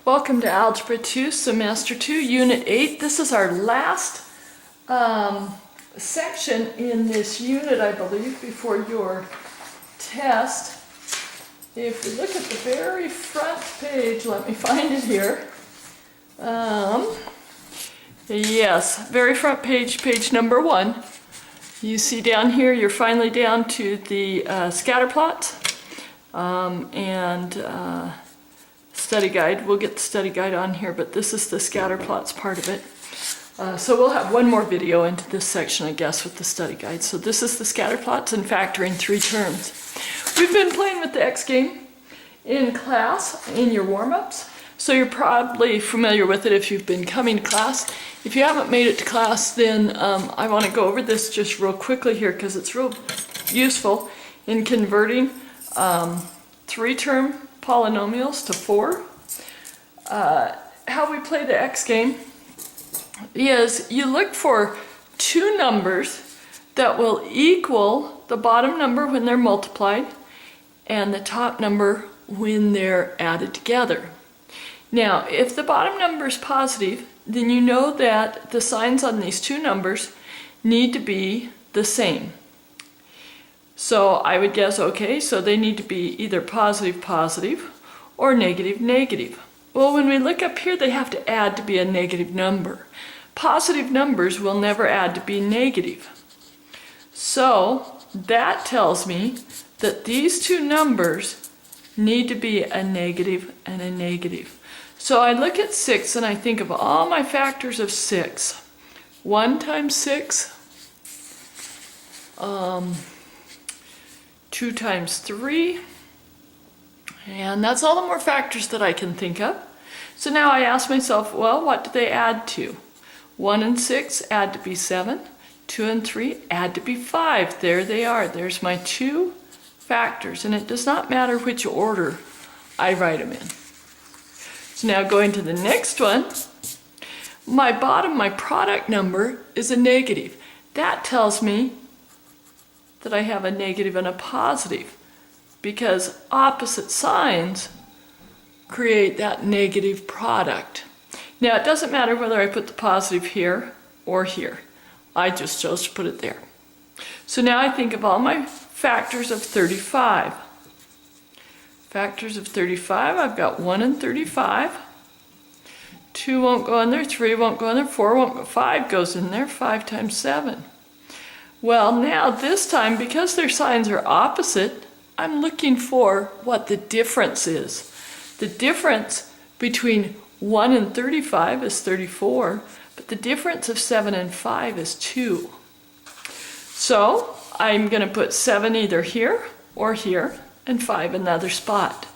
Welcome to Algebra 2, Semester 2, Unit 8. This is our last section in this unit, I believe, before your test. If we look at the very front page, let me find it here. Yes, very front page, page number 1. You see down here, you're finally down to the Scatterplots and study guide. We'll get the study guide on here, but this is the Scatterplots part of it. So we'll have one more video into this section, I guess, with the study guide. So this is the Scatterplots and factoring 3 terms. We've been playing with the X game in class, in your warm-ups. So you're probably familiar with it if you've been coming to class. If you haven't made it to class, then I want to go over this just real quickly here because it's real useful in converting 3-term polynomials to 4. How we play the X game is you look for 2 numbers that will equal the bottom number when they're multiplied and the top number when they're added together. Now, if the bottom number is positive, then you know that the signs on these 2 numbers need to be the same. So I would guess, okay, so they need to be either positive, positive, or negative, negative. Well, when we look up here, they have to add to be a negative number. Positive numbers will never add to be negative. So that tells me that these 2 numbers need to be a negative and a negative. So I look at 6 and I think of all my factors of 6. 1 times 6, 2 times 3, and that's all the more factors that I can think of. So now I ask myself, well, what do they add to? 1 and 6 add to be 7, 2 and 3 add to be 5. There they are. There's my 2 factors, and it does not matter which order I write them in. So now going to the next one, my product number is a negative. That tells me that I have a negative and a positive because opposite signs create that negative product. Now it doesn't matter whether I put the positive here or here. I just chose to put it there. So now I think of all my factors of 35. Factors of 35, I've got 1 and 35. 2 won't go in there, 3 won't go in there, 4 won't go, 5 goes in there, 5 times 7. Well, now this time, because their signs are opposite, I'm looking for what the difference is. The difference between 1 and 35 is 34, but the difference of 7 and 5 is 2. So I'm going to put 7 either here or here, and 5 in the other spot.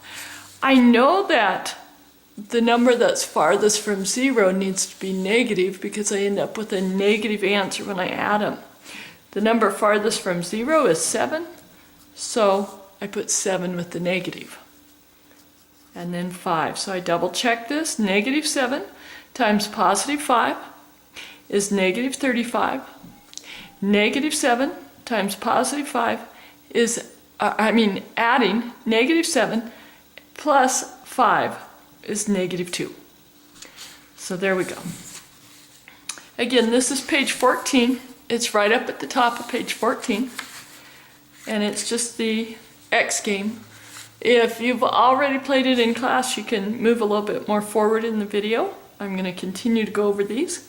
I know that the number that's farthest from 0 needs to be negative because I end up with a negative answer when I add them. The number farthest from 0 is 7, so I put 7 with the negative. And then 5. So I double check this. Negative 7 times positive 5 is negative 35. Negative 7 times positive 5 is, adding negative 7 plus 5 is negative 2. So there we go. Again, this is page 14. It's right up at the top of page 14. And it's just the X game. If you've already played it in class, you can move a little bit more forward in the video. I'm going to continue to go over these.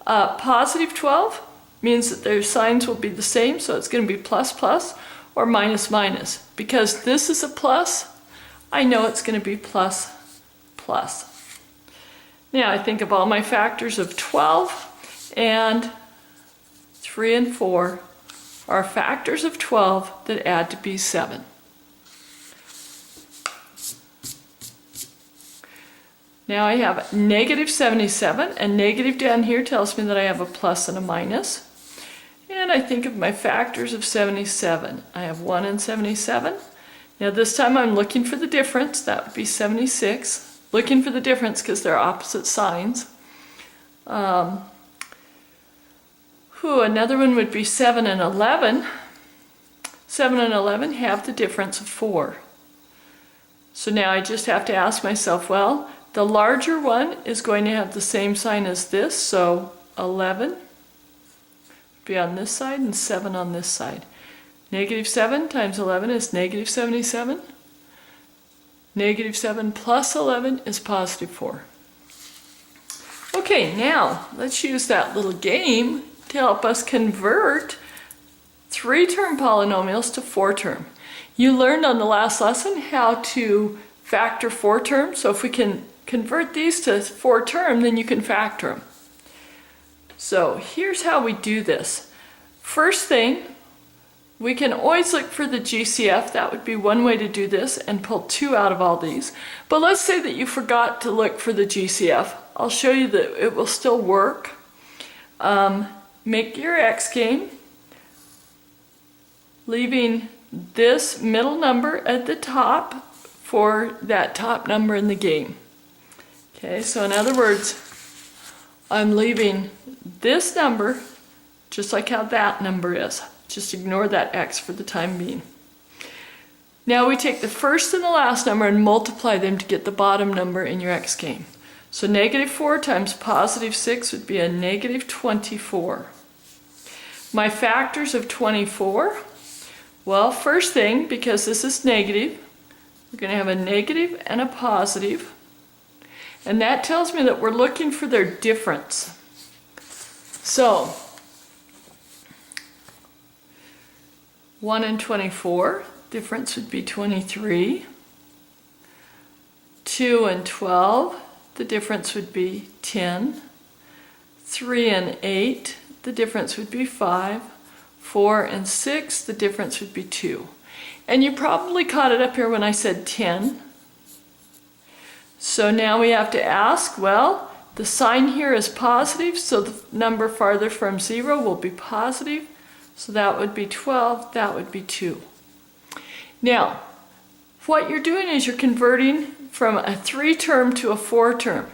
Positive 12 means that their signs will be the same, so it's going to be plus plus or minus minus. Because this is a plus, I know it's going to be plus plus. Now I think of all my factors of 12, and 3 and 4 are factors of 12 that add to be 7. Now I have negative 77, and negative down here tells me that I have a plus and a minus. And I think of my factors of 77. I have 1 and 77. Now this time I'm looking for the difference. That would be 76. Looking for the difference because they're opposite signs. Another one would be 7 and 11. 7 and 11 have the difference of 4. So now I just have to ask myself, well, The larger one is going to have the same sign as this, so 11 be on this side and 7 on this side. Negative 7 times 11 is negative 77. Negative 7 plus 11 is positive 4. Okay, now let's use that little game to help us convert 3-term polynomials to 4-term. You learned on the last lesson how to factor 4 terms, so if we can convert these to 4-term, then you can factor them. So here's how we do this. First thing, we can always look for the GCF. That would be one way to do this, and pull 2 out of all these. But let's say that you forgot to look for the GCF. I'll show you that it will still work. Make your X game, leaving this middle number at the top for that top number in the game. Okay, so in other words, I'm leaving this number just like how that number is. Just ignore that X for the time being. Now we take the first and the last number and multiply them to get the bottom number in your X game. So negative 4 times positive 6 would be a negative 24. My factors of 24, well, first thing, because this is negative, we're going to have a negative and a positive. And that tells me that we're looking for their difference. So 1 and 24, difference would be 23. 2 and 12, the difference would be 10. 3 and 8, the difference would be 5. 4 and 6, the difference would be 2. And you probably caught it up here when I said 10. So now we have to ask, well, the sign here is positive, so the number farther from 0 will be positive. So that would be 12, that would be 2. Now, what you're doing is you're converting from a 3-term to a 4-term.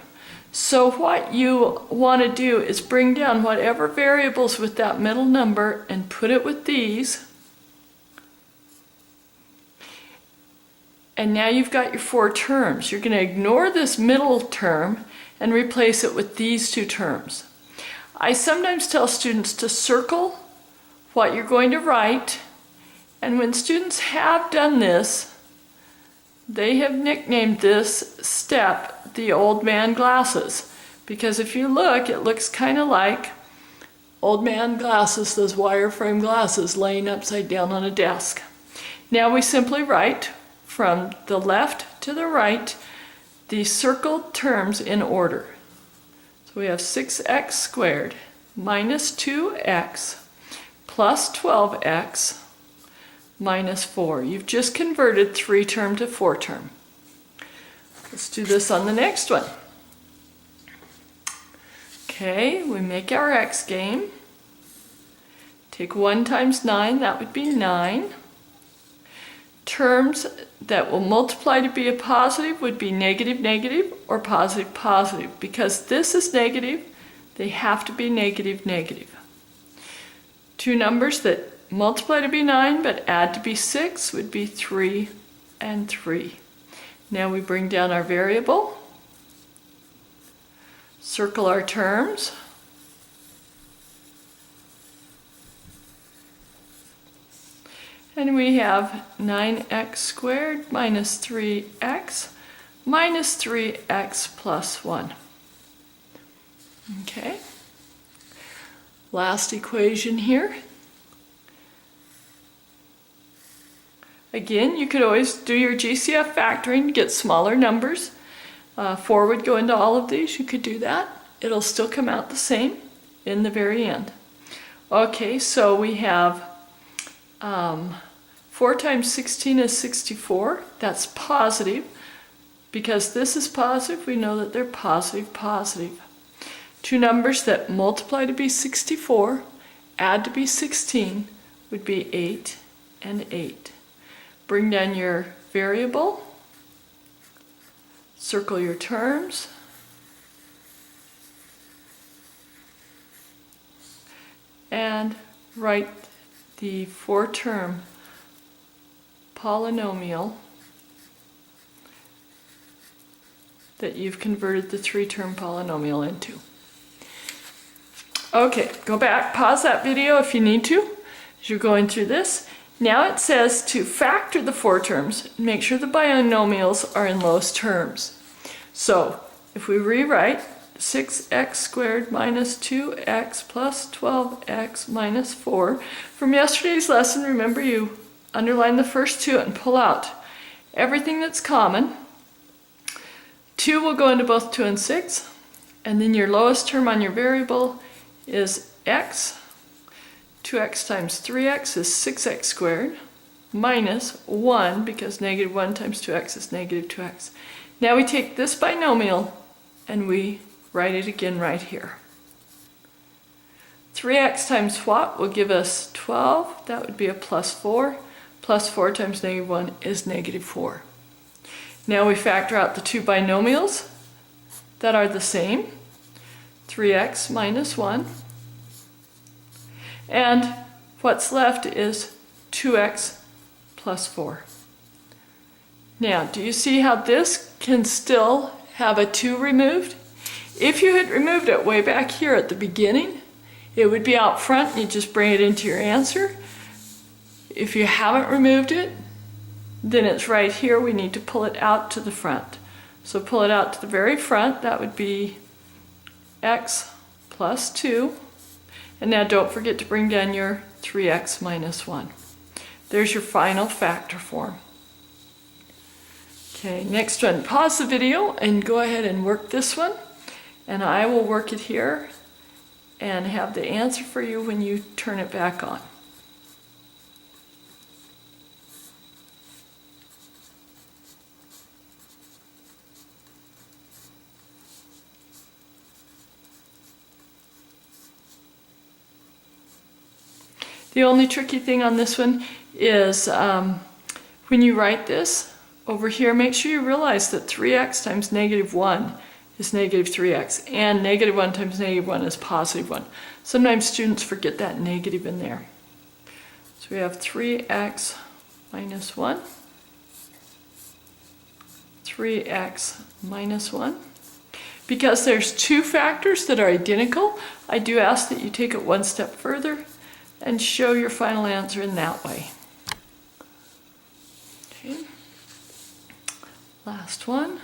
So what you want to do is bring down whatever variables with that middle number and put it with these. And now you've got your 4 terms. You're going to ignore this middle term and replace it with these 2 terms. I sometimes tell students to circle what you're going to write, and when students have done this, they have nicknamed this step the old man glasses, because if you look, it looks kind of like old man glasses, those wireframe glasses laying upside down on a desk. Now we simply write from the left to the right the circled terms in order. So we have 6x squared minus 2x plus 12x minus 4. You've just converted 3-term to 4-term. Let's do this on the next one. Okay, we make our X game. Take 1 times 9, that would be 9. Terms that will multiply to be a positive would be negative, negative, or positive, positive. Because this is negative, they have to be negative, negative. 2 numbers that multiply to be 9 but add to be 6 would be 3 and 3. Now we bring down our variable, circle our terms, and we have 9x squared minus 3x minus 3x plus 1. Okay. Last equation here. Again, you could always do your GCF factoring to get smaller numbers. 4 would go into all of these. You could do that. It'll still come out the same in the very end. Okay, so we have 4 times 16 is 64. That's positive. Because this is positive, we know that they're positive, positive. 2 numbers that multiply to be 64, add to be 16, would be 8 and 8. Bring down your variable, circle your terms, and write the 4-term polynomial that you've converted the 3-term polynomial into. Okay, go back, pause that video if you need to, as you're going through this. Now it says to factor the 4 terms, make sure the binomials are in lowest terms. So if we rewrite 6x squared minus 2x plus 12x minus 4. From yesterday's lesson, remember you underline the first 2 and pull out everything that's common. 2 will go into both 2 and 6, and then your lowest term on your variable is x. 2x times 3x is 6x squared minus 1, because negative 1 times 2x is negative 2x. Now we take this binomial and we write it again right here. 3x times what will give us 12? That would be a plus 4. Plus 4 times negative 1 is negative 4. Now we factor out the 2 binomials that are the same. 3x minus 1. And what's left is 2x plus 4. Now, do you see how this can still have a 2 removed? If you had removed it way back here at the beginning, it would be out front and you just bring it into your answer. If you haven't removed it, then it's right here. We need to pull it out to the front. So pull it out to the very front. That would be x plus 2. And now don't forget to bring down your 3x minus 1. There's your final factor form. Okay, next one. Pause the video and go ahead and work this one. And I will work it here and have the answer for you when you turn it back on. The only tricky thing on this one is when you write this over here, make sure you realize that 3x times negative 1 is negative 3x, and negative 1 times negative 1 is positive 1. Sometimes students forget that negative in there. So we have 3x minus 1, 3x minus 1. Because there's 2 factors that are identical, I do ask that you take it one step further and show your final answer in that way. Okay. Last one.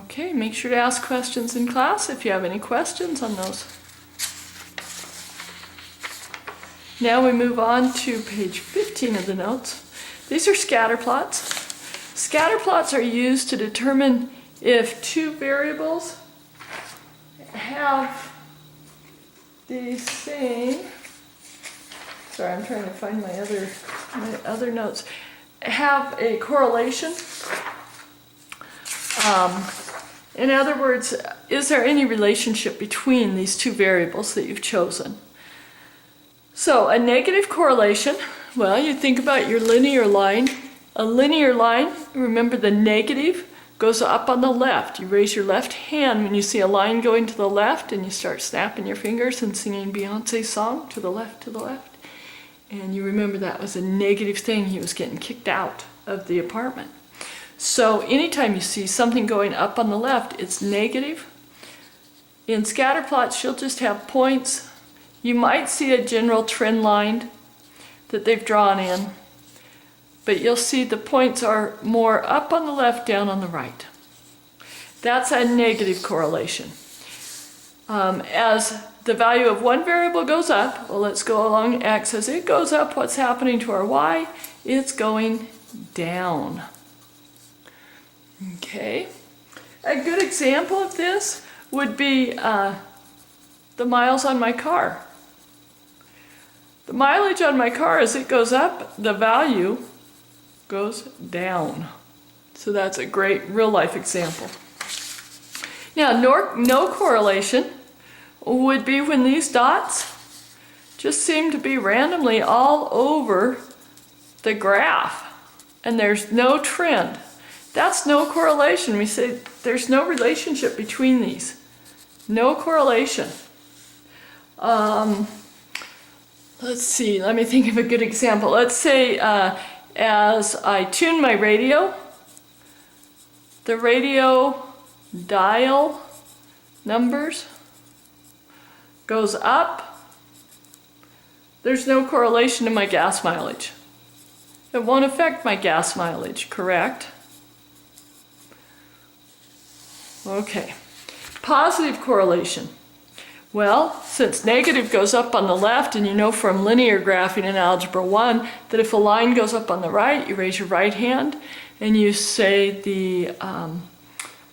Okay, make sure to ask questions in class if you have any questions on those. Now we move on to page 15 of the notes. These are scatterplots. Scatterplots are used to determine if 2 variables have the same, sorry, I'm trying to find my other notes, have a correlation. In other words, is there any relationship between these 2 variables that you've chosen? So a negative correlation, well, you think about your linear line. A linear line, remember the negative goes up on the left. You raise your left hand when you see a line going to the left, and you start snapping your fingers and singing Beyonce's song, to the left, to the left. And you remember that was a negative thing. He was getting kicked out of the apartment. So anytime you see something going up on the left, it's negative. In scatterplots, you'll just have points. You might see a general trend line that they've drawn in, but you'll see the points are more up on the left, down on the right. That's a negative correlation. As the value of one variable goes up, well, let's go along x. As it goes up, what's happening to our y? It's going down. Okay. A good example of this would be the miles on my car. The mileage on my car, as it goes up, the value goes down. So that's a great real-life example. Now, no correlation would be when these dots just seem to be randomly all over the graph, and there's no trend. That's no correlation. We say there's no relationship between these. No correlation. Let's see, let me think of a good example. Let's say as I tune my radio, the radio dial numbers goes up. There's no correlation to my gas mileage. It won't affect my gas mileage, correct? Okay. Positive correlation. Well, since negative goes up on the left, and you know from linear graphing in Algebra 1 that if a line goes up on the right, you raise your right hand and you say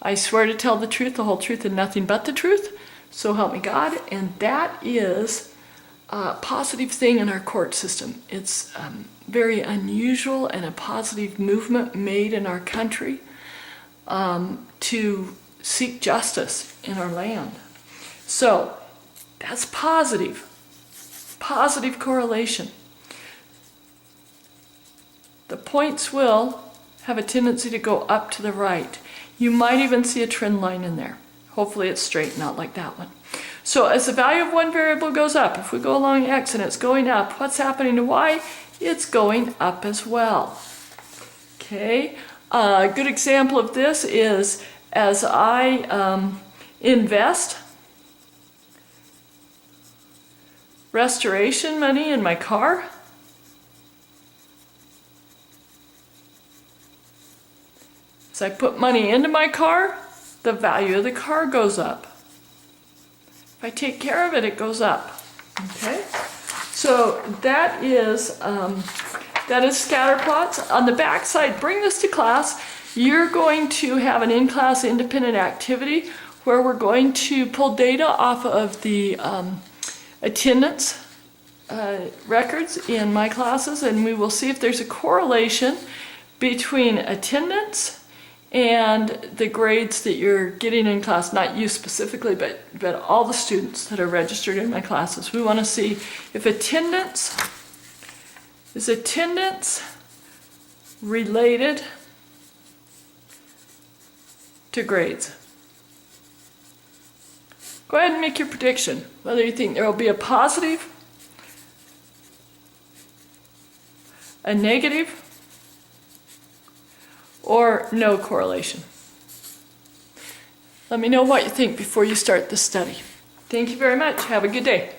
I swear to tell the truth, the whole truth, and nothing but the truth, so help me God. And that is a positive thing in our court system. It's very unusual and a positive movement made in our country to seek justice in our land. So that's positive correlation. The points will have a tendency to go up to the right. You might even see a trend line in there. Hopefully it's straight, not like that one. So as the value of one variable goes up, if we go along x and it's going up, what's happening to y? It's going up as well. Okay, a good example of this is as I invest restoration money in my car, as I put money into my car, the value of the car goes up. If I take care of it, it goes up. Okay, so that is Scatterplots. On the back side, bring this to class. You're going to have an in-class independent activity where we're going to pull data off of the attendance records in my classes, and we will see if there's a correlation between attendance and the grades that you're getting in class, not you specifically, but all the students that are registered in my classes. We want to see if attendance related to grades. Go ahead and make your prediction, whether you think there will be a positive, a negative, or no correlation. Let me know what you think before you start the study. Thank you very much. Have a good day.